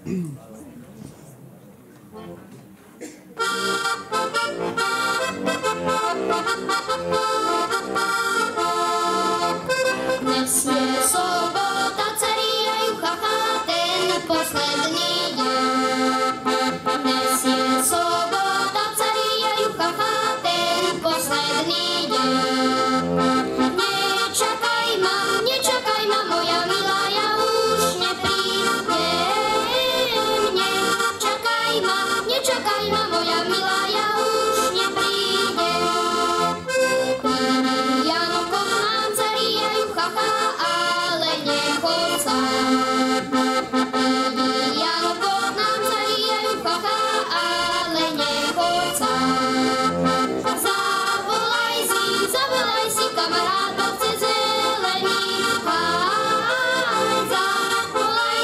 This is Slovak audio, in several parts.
Dnes je sobota, cariajú chacha, ten posledný deň. Dnes je sobota, cariajú chacha, ten posledný deň. Nečakaj ma, moja milá, ja už neprídem. Nečakaj ma, moja milá, ja už neprídem. Janko nám cariajú chacha, ale nechod sám. Janko nám cariajú chacha, ale nechod sám. Zavolaj si kamarátov cez zelený háj. Zavolaj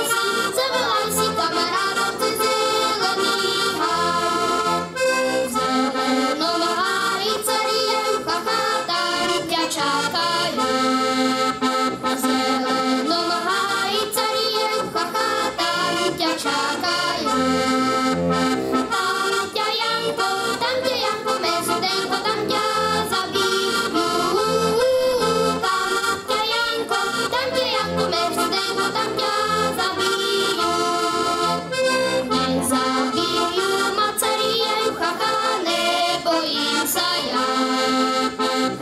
si kamarátov cez zelený háj. V zelenom háji cariajú chacha, tam ťa čakajú. V zelenom háji cariajú chacha, tam ťa čakajú. Tam ťa Janko, mezudenko, tam ťa zabijú. Tam ťa Janko, mezudenko, tam ťa zabijú. Nezabijú ma, cariajú chacha, nebojím sa ja.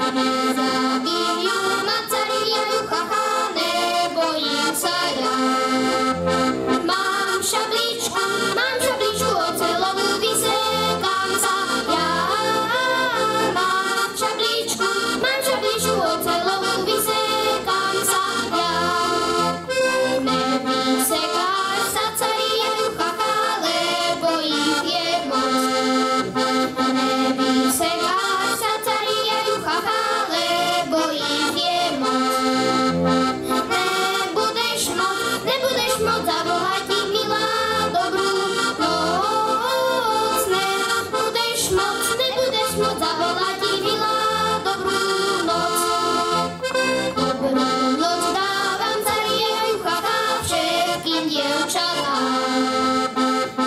Nezabijú ma, cariajú chacha, nebojím sa ja. Mám šabličku, oceľovú, vysekám sa ja. Mám šabličku, oceľovú, vysekám sa ja. Nevysekáš sa, cariajú chacha, lebo ich je moc. Nevysekáš sa, cariajú chacha, lebo ich je moc. Nebudeš moc zavolať ich, milá, dobrú noc. Nebudeš moc zavolať ich, milá, dobrú noc. Dobrú noc dávam, cariajú chacha, všetkým dievčatám.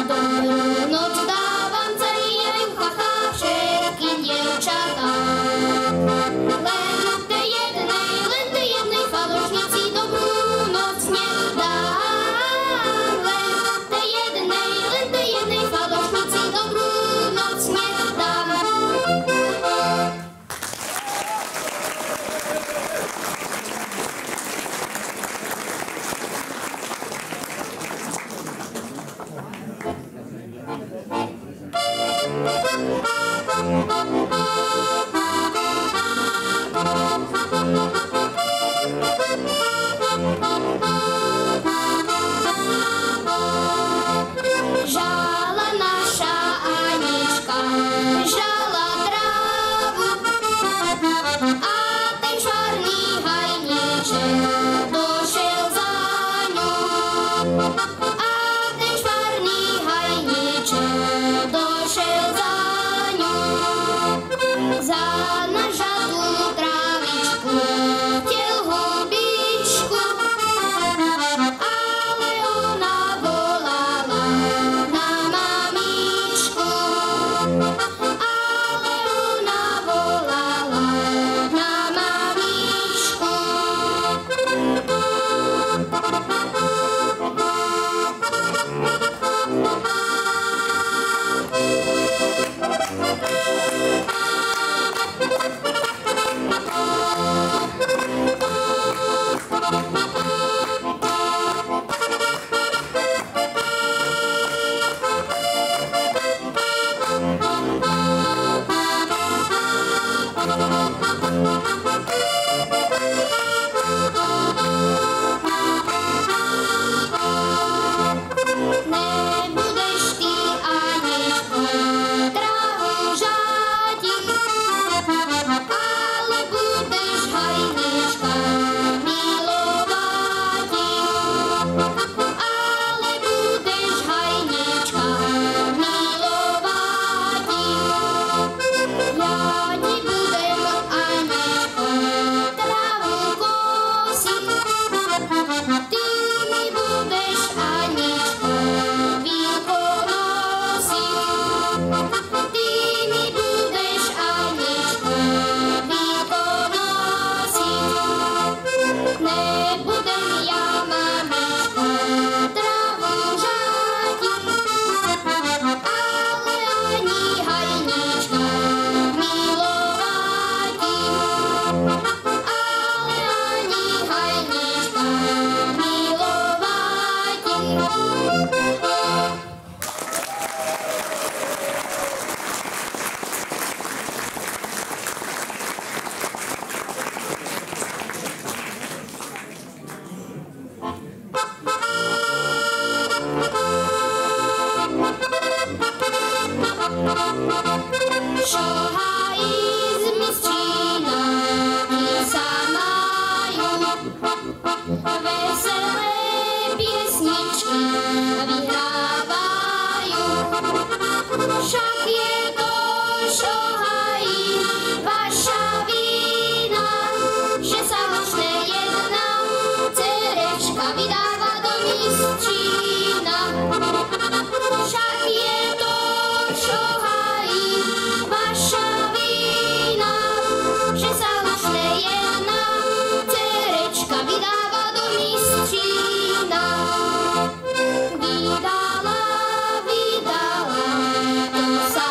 Dobrú noc dávam, cariajú chacha, všetkým dievčatám. Len tej jednej falošnici dobrú noc nedám. Len tej jednej falošnici dobrú noc nedám. Žala naša Anička, žala trávu, a ten čarný hajníček došiel za ňou. A ten čarný hajníček došiel za ňou. Za nažatú trávičku chtiel hubičku, ale ona volala na mamičku. Ale ona volala na mamičku. Šohají s mistřínami sa majú, veselé piesničky vyhrávajú. Však je to šohají vaša vina, že sa možné jedna cerečka vydáva do mistřína. Však je to šohají vaša vina, že sa možné jedna cerečka vydáva do mistřína. Vydala, to sa